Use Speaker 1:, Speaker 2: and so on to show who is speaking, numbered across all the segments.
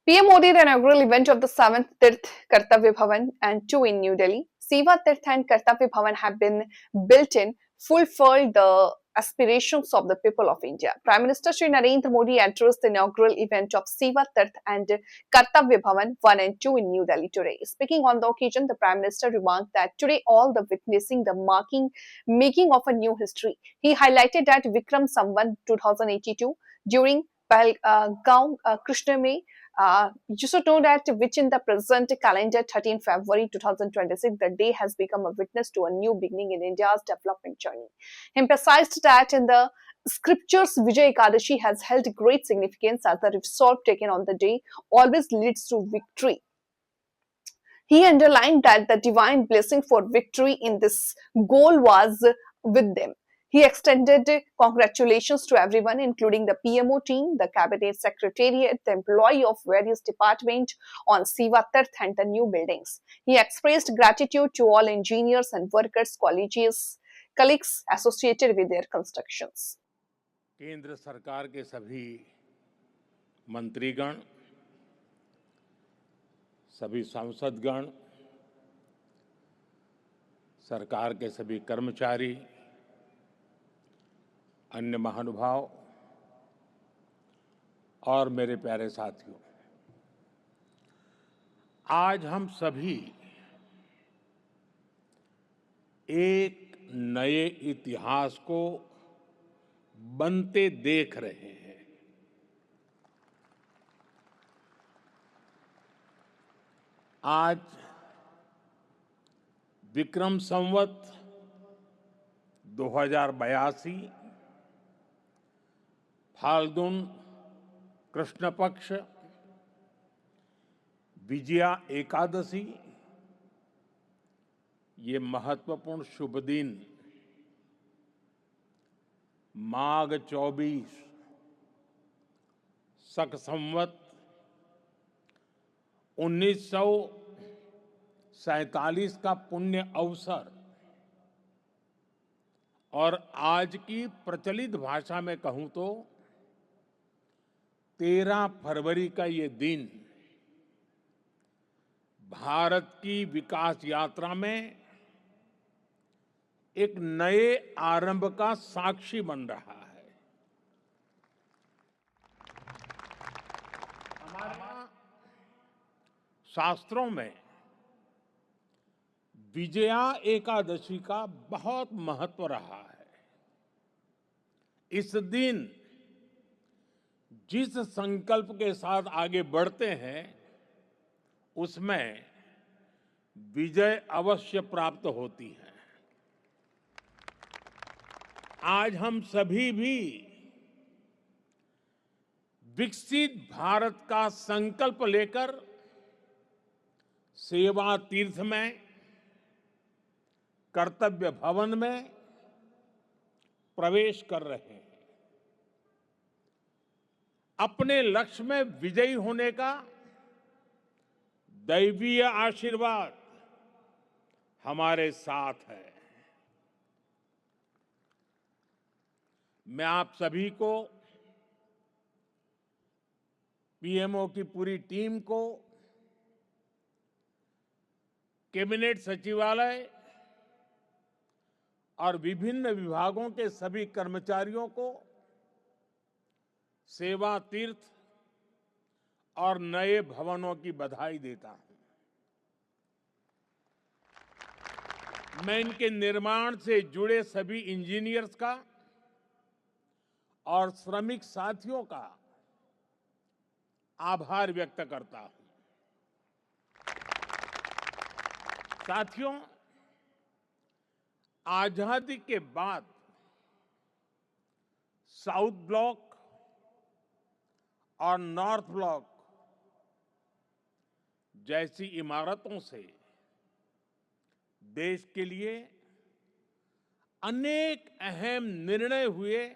Speaker 1: PM Modi, the inaugural event of the 7th Tirth Kartavya Bhavan and 2 in New Delhi. Seva Tirth and Kartavya Bhavan have been built in, fulfill the aspirations of the people of India. Prime Minister Shri Narendra Modi addressed the inaugural event of Seva Tirth and Kartavya Bhavan 1 and 2 in New Delhi today. Speaking on the occasion, the Prime Minister remarked that today all the witnessing the making of a new history. He highlighted that Vikram Samvat 2082 during Pahalgaon Krishna May you should know that which in the present calendar 13 February 2026, the day has become a witness to a new beginning in India's development journey. He emphasized that in the scriptures, Vijay Ekadashi has held great significance as the resolve taken on the day always leads to victory. He underlined that the divine blessing for victory in this goal was with them. He extended congratulations to everyone, including the PMO team, the cabinet secretariat, the employee of various departments on Siva Tirth and the new buildings. He expressed gratitude to all engineers and workers, colleagues associated with their constructions.
Speaker 2: केंद्र सरकार के सभी मंत्रीगण, सभी सांसदगण, सरकार के सभी कर्मचारी, अन्य महानुभाव और मेरे प्यारे साथियों, आज हम सभी एक नए इतिहास को बनते देख रहे हैं। आज विक्रम संवत 2082 फाल्गुन कृष्ण पक्ष विजया एकादशी, ये महत्वपूर्ण शुभ दिन माघ 24 शक संवत 1947 का पुण्य अवसर और आज की प्रचलित भाषा में कहूं तो 13 फरवरी का ये दिन भारत की विकास यात्रा में एक नए आरंभ का साक्षी बन रहा है। हमारे शास्त्रों में विजया एकादशी का बहुत महत्व रहा है। इस दिन जिस संकल्प के साथ आगे बढ़ते हैं उसमें विजय अवश्य प्राप्त होती है। आज हम सभी भी विकसित भारत का संकल्प लेकर सेवा तीर्थ में, कर्तव्य भवन में प्रवेश कर रहे हैं। अपने लक्ष्य में विजयी होने का दैवीय आशीर्वाद हमारे साथ है। मैं आप सभी को, पीएमओ की पूरी टीम को, कैबिनेट सचिवालय और विभिन्न विभागों के सभी कर्मचारियों को सेवा तीर्थ और नए भवनों की बधाई देता हूं। मैं इनके निर्माण से जुड़े सभी इंजीनियर्स का और श्रमिक साथियों का आभार व्यक्त करता हूं। साथियों, आजादी के बाद साउथ ब्लॉक और नॉर्थ ब्लॉक जैसी इमारतों से देश के लिए अनेक अहम निर्णय हुए,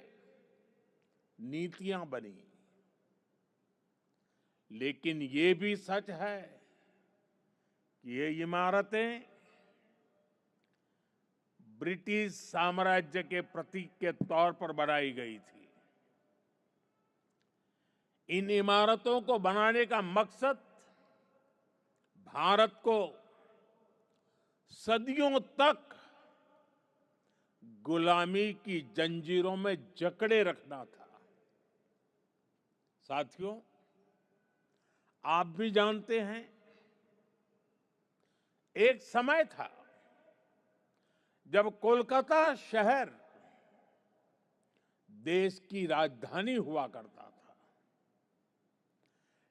Speaker 2: नीतियां बनी। लेकिन ये भी सच है कि ये इमारतें ब्रिटिश साम्राज्य के प्रतीक के तौर पर बनाई गई थी। इन इमारतों को बनाने का मकसद भारत को सदियों तक गुलामी की जंजीरों में जकड़े रखना था। साथियों, आप भी जानते हैं, एक समय था जब कोलकाता शहर देश की राजधानी हुआ करता था,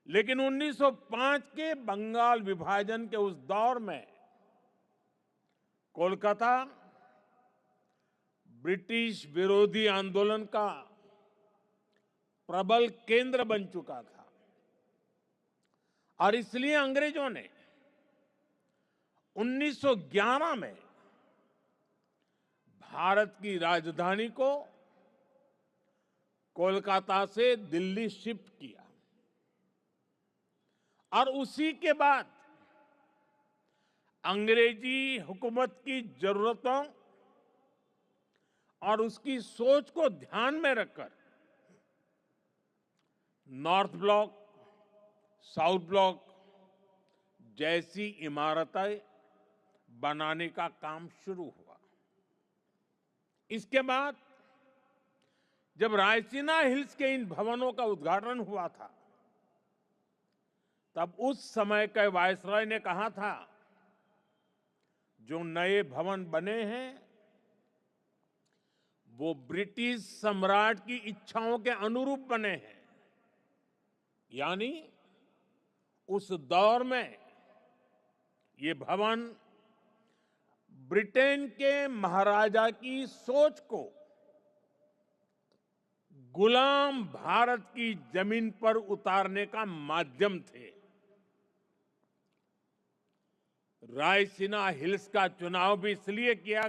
Speaker 2: लेकिन 1905 के बंगाल विभाजन के उस दौर में कोलकाता ब्रिटिश विरोधी आंदोलन का प्रबल केंद्र बन चुका था और इसलिए अंग्रेजों ने 1911 में भारत की राजधानी को कोलकाता से दिल्ली शिफ्ट किया और उसी के बाद अंग्रेजी हुकूमत की जरूरतों और उसकी सोच को ध्यान में रखकर नॉर्थ ब्लॉक, साउथ ब्लॉक जैसी इमारतें बनाने का काम शुरू हुआ। इसके बाद जब रायसीना हिल्स के इन भवनों का उद्घाटन हुआ था, तब उस समय के वायसराय ने कहा था, जो नए भवन बने हैं वो ब्रिटिश सम्राट की इच्छाओं के अनुरूप बने हैं। यानी उस दौर में ये भवन ब्रिटेन के महाराजा की सोच को गुलाम भारत की जमीन पर उतारने का माध्यम थे। रायसीना हिल्स का चुनाव भी इसलिए किया